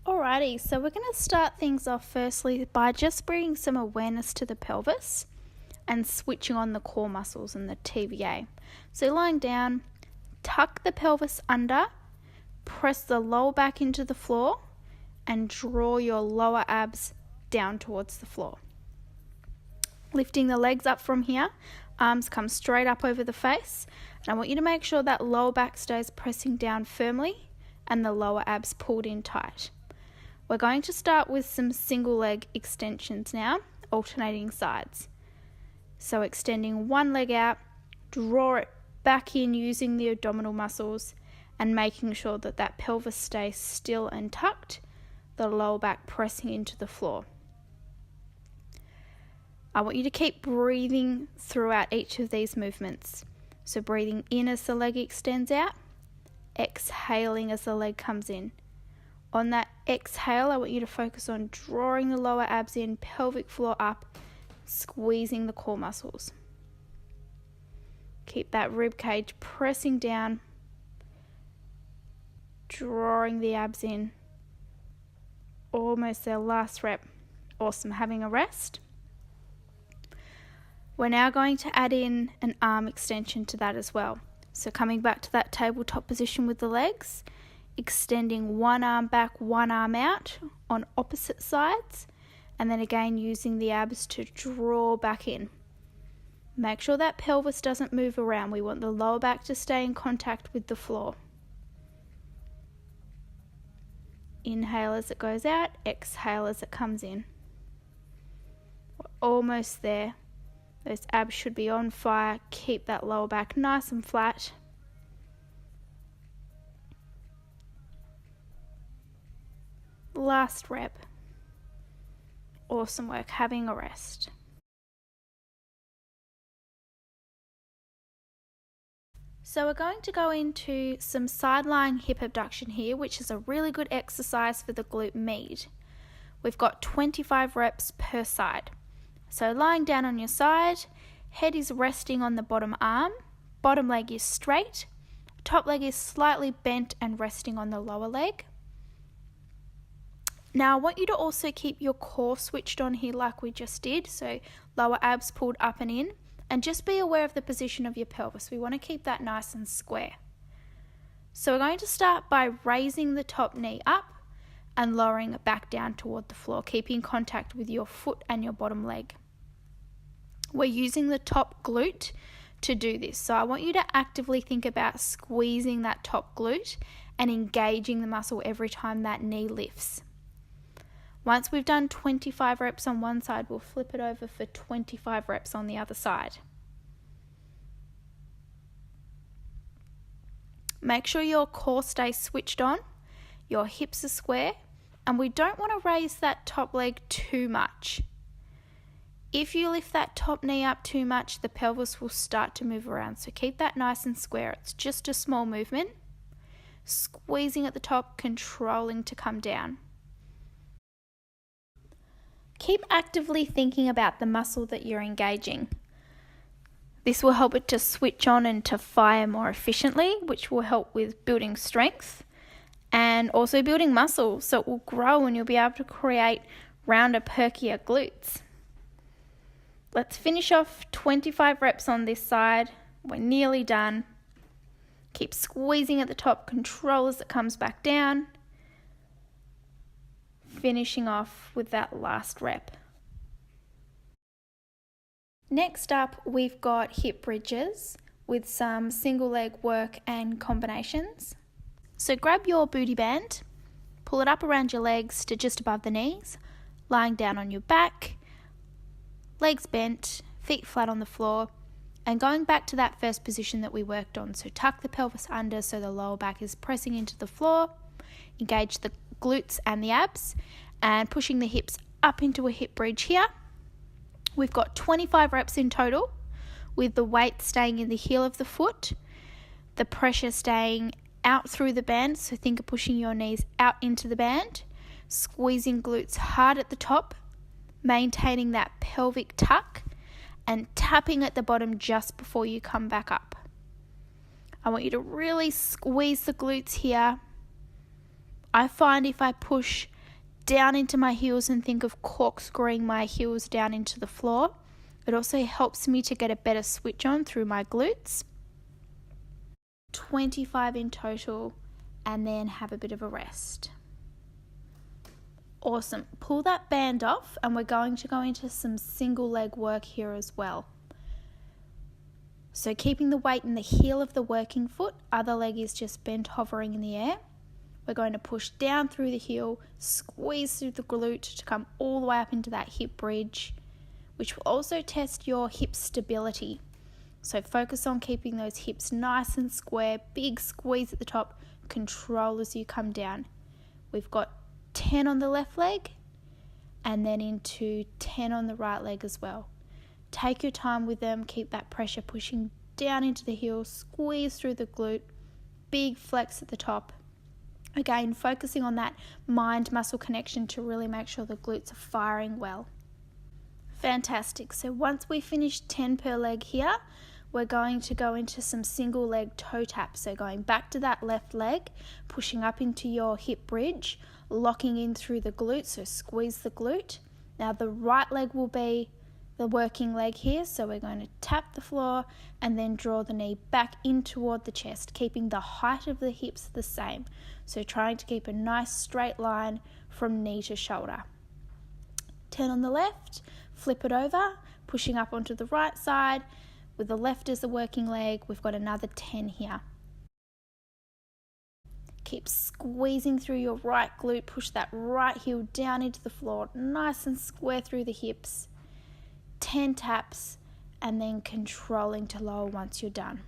Alrighty, so we're going to start things off firstly by just bringing some awareness to the pelvis and switching on the core muscles and the TVA. So lying down, tuck the pelvis under, press the lower back into the floor and draw your lower abs down towards the floor. Lifting the legs up from here, arms come straight up over the face, and I want you to make sure that lower back stays pressing down firmly and the lower abs pulled in tight. We're going to start with some single leg extensions now, alternating sides. So extending one leg out, draw it back in using the abdominal muscles and making sure that that pelvis stays still and tucked, the lower back pressing into the floor. I want you to keep breathing throughout each of these movements. So breathing in as the leg extends out, exhaling as the leg comes in. On that exhale, I want you to focus on drawing the lower abs in, pelvic floor up, squeezing the core muscles. Keep that rib cage pressing down, drawing the abs in. Almost their last rep. Awesome. Having a rest. We're now going to add in an arm extension to that as well. So coming back to that tabletop position with the legs, extending one arm back, one arm out on opposite sides, and then again using the abs to draw back in. Make sure that pelvis doesn't move around. We want the lower back to stay in contact with the floor. Inhale as it goes out, exhale as it comes in. We're almost there. Those abs should be on fire. Keep that lower back nice and flat. Last rep. Awesome work. Having a rest. So we're going to go into some side lying hip abduction here, which is a really good exercise for the glute med. We've got 25 reps per side. So lying down on your side, head is resting on the bottom arm, bottom leg is straight, top leg is slightly bent and resting on the lower leg. Now I want you to also keep your core switched on here like we just did, so lower abs pulled up and in, and just be aware of the position of your pelvis. We want to keep that nice and square. So we're going to start by raising the top knee up and lowering it back down toward the floor, keeping contact with your foot and your bottom leg. We're using the top glute to do this, so I want you to actively think about squeezing that top glute and engaging the muscle every time that knee lifts. Once we've done 25 reps on one side, we'll flip it over for 25 reps on the other side. Make sure your core stays switched on, your hips are square, and we don't want to raise that top leg too much. If you lift that top knee up too much, the pelvis will start to move around, so keep that nice and square. It's just a small movement. Squeezing at the top, controlling to come down. Keep actively thinking about the muscle that you're engaging. This will help it to switch on and to fire more efficiently, which will help with building strength and also building muscle, so it will grow and you'll be able to create rounder, perkier glutes. Let's finish off 25 reps on this side. We're nearly done. Keep squeezing at the top, control as it comes back down. Finishing off with that last rep. Next up, we've got hip bridges with some single leg work and combinations. So grab your booty band, pull it up around your legs to just above the knees, lying down on your back, legs bent, feet flat on the floor, and going back to that first position that we worked on. So tuck the pelvis under so the lower back is pressing into the floor, engage the glutes and the abs, and pushing the hips up into a hip bridge here. We've got 25 reps in total, with the weight staying in the heel of the foot, the pressure staying out through the band, so think of pushing your knees out into the band, squeezing glutes hard at the top, maintaining that pelvic tuck, and tapping at the bottom just before you come back up. I want you to really squeeze the glutes here. I find if I push down into my heels and think of corkscrewing my heels down into the floor. It also helps me to get a better switch on through my glutes. 25 in total, and then have a bit of a rest. Awesome. Pull that band off, and we're going to go into some single leg work here as well. So keeping the weight in the heel of the working foot, other leg is just bent, hovering in the air. We're going to push down through the heel, squeeze through the glute to come all the way up into that hip bridge, which will also test your hip stability. So focus on keeping those hips nice and square, big squeeze at the top, control as you come down. We've got 10 on the left leg and then into 10 on the right leg as well. Take your time with them, keep that pressure pushing down into the heel, squeeze through the glute, big flex at the top. Again, focusing on that mind-muscle connection to really make sure the glutes are firing well. Fantastic. So once we finish 10 per leg here, we're going to go into some single leg toe taps. So going back to that left leg, pushing up into your hip bridge, locking in through the glute, so squeeze the glute. Now the right leg will be the working leg here, so we're going to tap the floor and then draw the knee back in toward the chest, keeping the height of the hips the same. So trying to keep a nice straight line from knee to shoulder. 10 on the left, flip it over, pushing up onto the right side. With the left as the working leg, we've got another 10 here. Keep squeezing through your right glute, push that right heel down into the floor, nice and square through the hips. 10 taps, and then controlling to lower once you're done.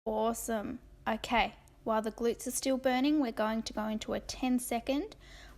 Awesome. Okay, while the glutes are still burning, we're going to go into a 10-second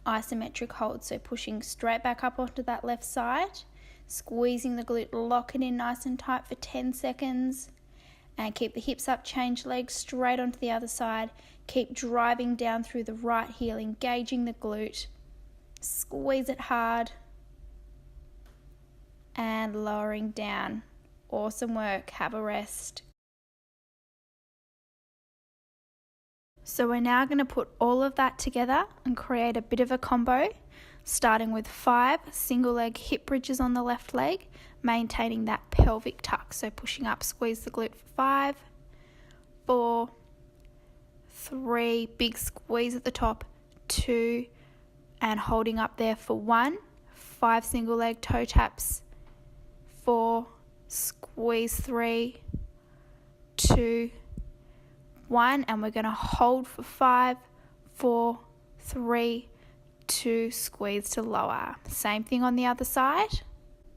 isometric hold. So pushing straight back up onto that left side, squeezing the glute, lock it in nice and tight for 10 seconds, and keep the hips up, change legs straight onto the other side. Keep driving down through the right heel, engaging the glute, squeeze it hard, and lowering down. Awesome work. Have a rest. So we're now going to put all of that together and create a bit of a combo, starting with 5 single leg hip bridges on the left leg, maintaining that pelvic tuck. So pushing up, squeeze the glute for 5, 4, 3, big squeeze at the top, 2, and holding up there for 1, 5 single leg toe taps, 4, squeeze 3, 2, 1, and we're going to hold for 5, 4, 3, 2, squeeze to lower. Same thing on the other side.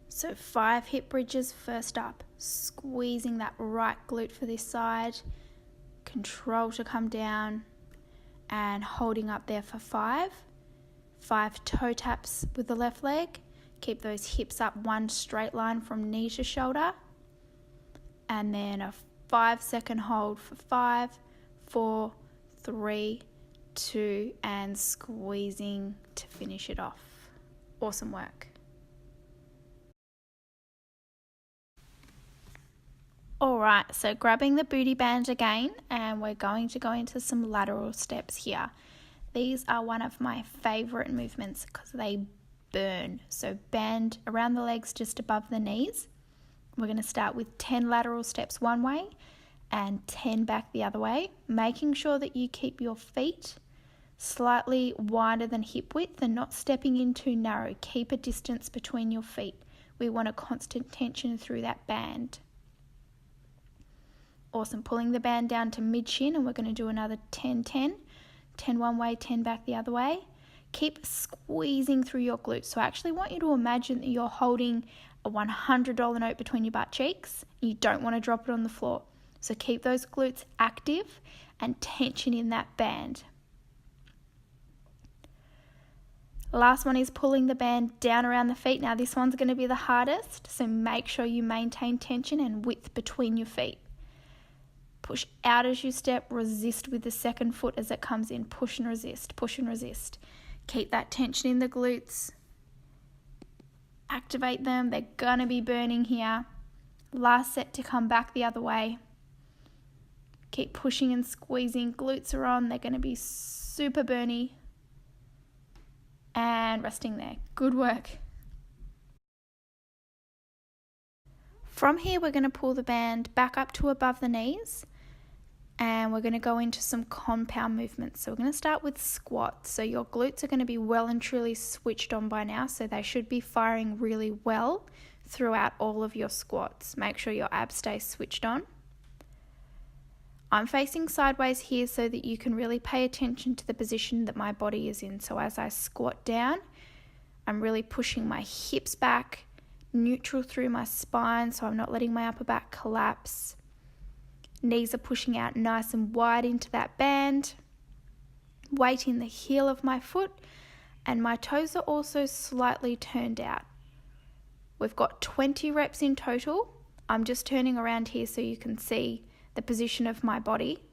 So 5 hip bridges first up, squeezing that right glute for this side, control to come down, and holding up there for 5. 5 toe taps with the left leg. Keep those hips up, one straight line from knee to shoulder. And then a 5-second hold for 5, 4, 3, 2, and squeezing to finish it off. Awesome work. Alright, so grabbing the booty band again, and we're going to go into some lateral steps here. These are one of my favourite movements because they burn. So band around the legs just above the knees. We're going to start with 10 lateral steps one way and 10 back the other way, making sure that you keep your feet slightly wider than hip width and not stepping in too narrow. Keep a distance between your feet. We want a constant tension through that band. Awesome. Pulling the band down to mid shin, and we're going to do another 10-10. 10 one way, 10 back the other way. Keep squeezing through your glutes. So I actually want you to imagine that you're holding a $100 note between your butt cheeks. You don't want to drop it on the floor. So keep those glutes active and tension in that band. Last one is pulling the band down around the feet. Now this one's going to be the hardest, so make sure you maintain tension and width between your feet. Push out as you step, resist with the second foot as it comes in. Push and resist, push and resist. Keep that tension in the glutes. Activate them, they're going to be burning here. Last set to come back the other way. Keep pushing and squeezing, glutes are on, they're going to be super burny. and resting there. Good work. From here, we're going to pull the band back up to above the knees, and we're going to go into some compound movements. So we're going to start with squats. So your glutes are going to be well and truly switched on by now, so they should be firing really well throughout all of your squats. Make sure your abs stay switched on. I'm facing sideways here so that you can really pay attention to the position that my body is in. So as I squat down, I'm really pushing my hips back, neutral through my spine, so I'm not letting my upper back collapse. Knees are pushing out nice and wide into that band. Weight in the heel of my foot, and my toes are also slightly turned out. We've got 20 reps in total. I'm just turning around here so you can see the position of my body.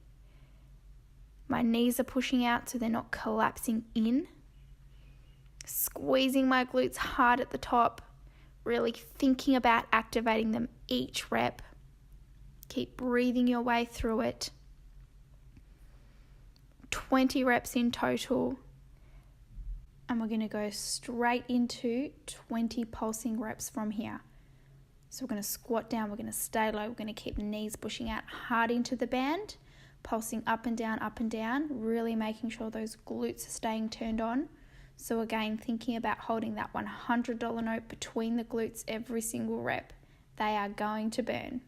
My knees are pushing out so they're not collapsing in. Squeezing my glutes hard at the top, really thinking about activating them each rep. Keep breathing your way through it. 20 reps in total. And we're going to go straight into 20 pulsing reps from here. So we're going to squat down, we're going to stay low, we're going to keep the knees pushing out hard into the band, pulsing up and down, really making sure those glutes are staying turned on. So again, thinking about holding that $100 note between the glutes every single rep. They are going to burn.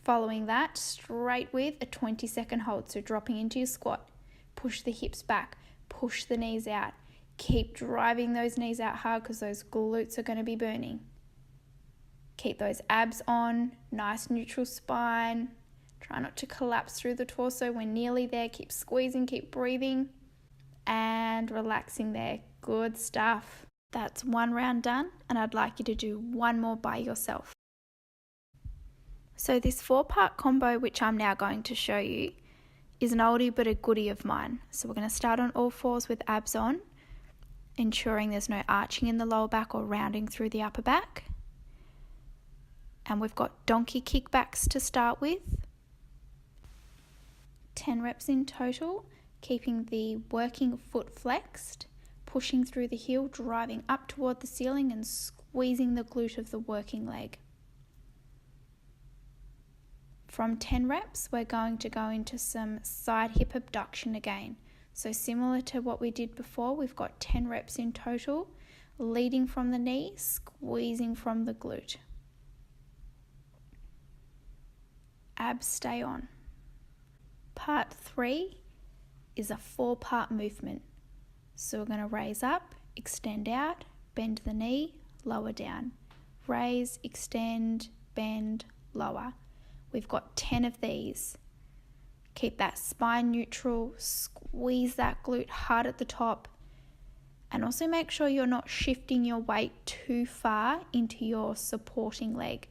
Following that, straight with a 20-second hold. So dropping into your squat, push the hips back, push the knees out. Keep driving those knees out hard because those glutes are going to be burning. Keep those abs on, nice neutral spine. Try not to collapse through the torso. We're nearly there. Keep squeezing, keep breathing, and relaxing there. Good stuff. That's one round done, and I'd like you to do one more by yourself. So this 4-part combo, which I'm now going to show you, is an oldie but a goodie of mine. So we're going to start on all fours with abs on, ensuring there's no arching in the lower back or rounding through the upper back. And we've got donkey kickbacks to start with. 10 reps in total, keeping the working foot flexed, pushing through the heel, driving up toward the ceiling and squeezing the glute of the working leg. From 10 reps, we're going to go into some side hip abduction again. So similar to what we did before, we've got 10 reps in total, leading from the knee, squeezing from the glute. Abs stay on. Part 3 is a 4-part movement. So we're going to raise up, extend out, bend the knee, lower down. Raise, extend, bend, lower. We've got 10 of these. Keep that spine neutral, squeeze that glute hard at the top, and also make sure you're not shifting your weight too far into your supporting leg.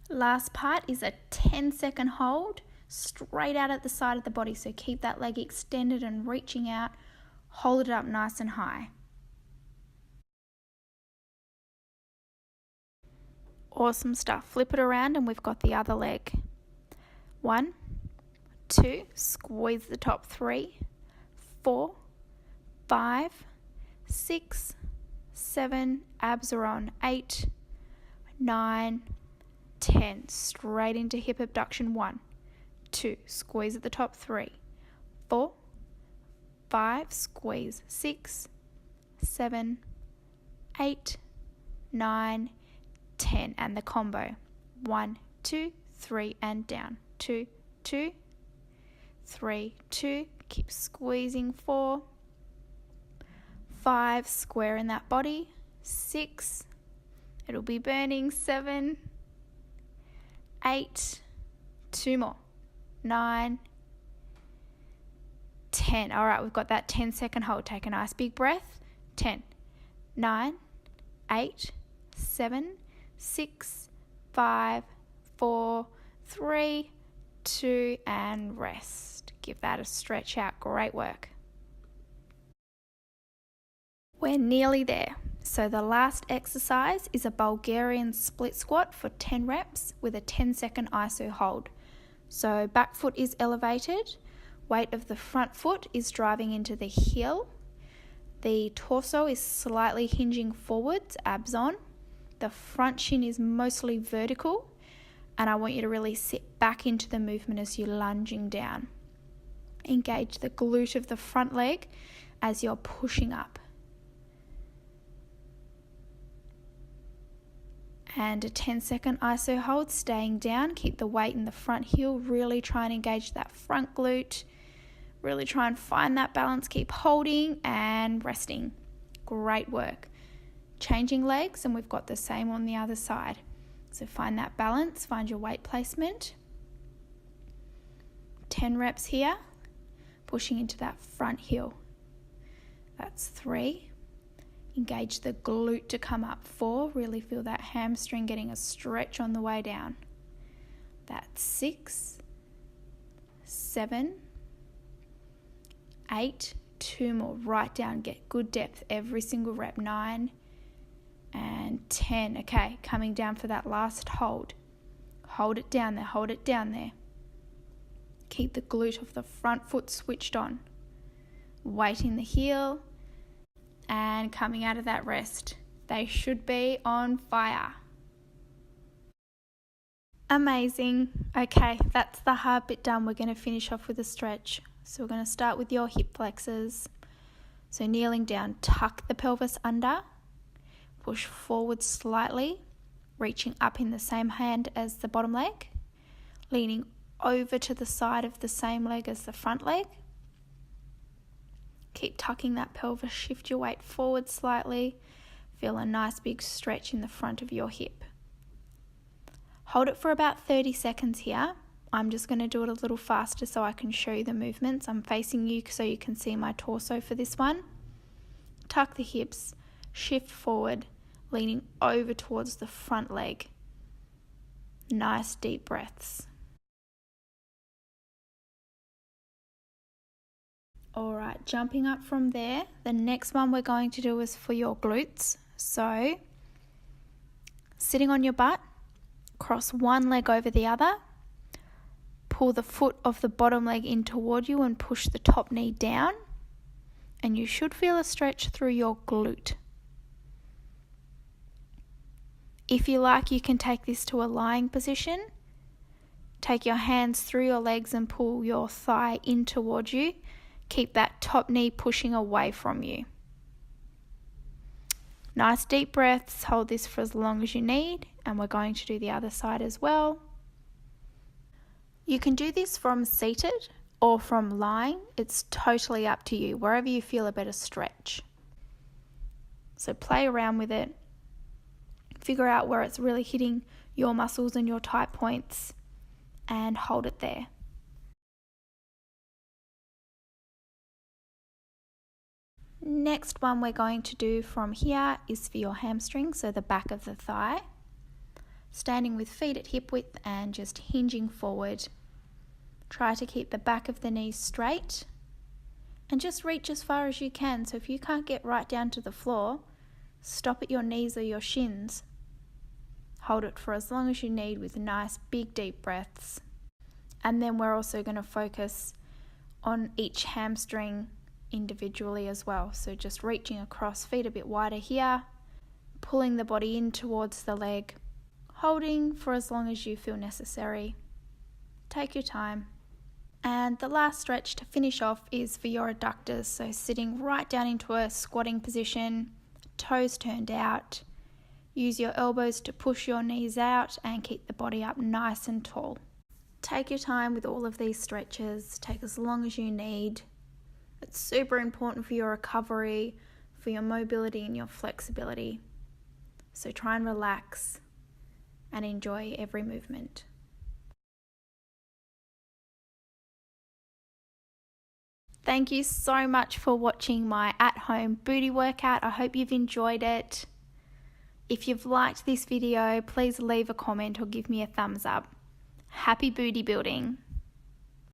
Last part is a 10-second hold straight out at the side of the body. So keep that leg extended and reaching out. Hold it up nice and high. Awesome stuff. Flip it around and we've got the other leg. 1, 2, squeeze the top. 3, 4, 5, 6, 7, abs are on. 8, 9, 10, straight into hip abduction. 1, 2, squeeze at the top. 3, 4, 5, squeeze. 6, 7, 8, 9, 10, and the combo. 1, 2, 3, and down. 2, 2, 3, 2, keep squeezing. 4, 5, square in that body. 6, it'll be burning. 7, 8, 2 more. 9, 10. All right, we've got that 10-second hold. Take a nice big breath. 10, 9, 8, 7, 6, 5, 4, 3, 2, and rest. Give that a stretch out. Great work. We're nearly there. So the last exercise is a Bulgarian split squat for 10 reps with a 10-second ISO hold. So back foot is elevated, weight of the front foot is driving into the heel, The torso is slightly hinging forwards, abs on. The front shin is mostly vertical, and I want you to really sit back into the movement as you're lunging down. Engage the glute of the front leg as you're pushing up. And a 10-second iso hold, staying down. Keep the weight in the front heel. Really try and engage that front glute. Really try and find that balance. Keep holding and resting. Great work. Changing legs, and we've got the same on the other side. So find that balance, find your weight placement. 10 reps here, pushing into that front heel. That's 3. Engage the glute to come up. 4, really feel that hamstring getting a stretch on the way down. That's 6, 7, 8, 2 more, right down, get good depth every single rep. 9 and 10. Okay, coming down for that last hold. Hold it down there, hold it down there. Keep the glute of the front foot switched on. Weight in the heel, and coming out of that rest. They should be on fire. Amazing. Okay, that's the hard bit done. We're going to finish off with a stretch. So we're going to start with your hip flexors. So kneeling down, tuck the pelvis under, push forward slightly, reaching up in the same hand as the bottom leg, leaning over to the side of the same leg as the front leg. Keep tucking that pelvis, shift your weight forward slightly, feel a nice big stretch in the front of your hip. Hold it for about 30 seconds here. I'm just going to do it a little faster so I can show you the movements. I'm facing you so you can see my torso for this one. Tuck the hips, shift forward, leaning over towards the front leg. Nice deep breaths. Alright, jumping up from there, the next one we're going to do is for your glutes. So, sitting on your butt, cross one leg over the other, pull the foot of the bottom leg in toward you and push the top knee down, and you should feel a stretch through your glute. If you like, you can take this to a lying position. Take your hands through your legs and pull your thigh in towards you. Keep that top knee pushing away from you. Nice deep breaths. Hold this for as long as you need, and we're going to do the other side as well. You can do this from seated or from lying. It's totally up to you, wherever you feel a better stretch. So play around with it. Figure out where it's really hitting your muscles and your tight points, and hold it there. Next one we're going to do from here is for your hamstring, so the back of the thigh. Standing with feet at hip width and just hinging forward. Try to keep the back of the knees straight and just reach as far as you can. So if you can't get right down to the floor, stop at your knees or your shins. Hold it for as long as you need with nice big deep breaths. And then we're also going to focus on each hamstring individually as well. So just reaching across, feet a bit wider here, pulling the body in towards the leg, holding for as long as you feel necessary. Take your time. And the last stretch to finish off is for your adductors. So sitting right down into a squatting position, toes turned out. Use your elbows to push your knees out and keep the body up nice and tall. Take your time with all of these stretches. Take as long as you need. It's super important for your recovery, for your mobility and your flexibility. So try and relax and enjoy every movement. Thank you so much for watching my at-home booty workout. I hope you've enjoyed it. If you've liked this video, please leave a comment or give me a thumbs up. Happy booty building!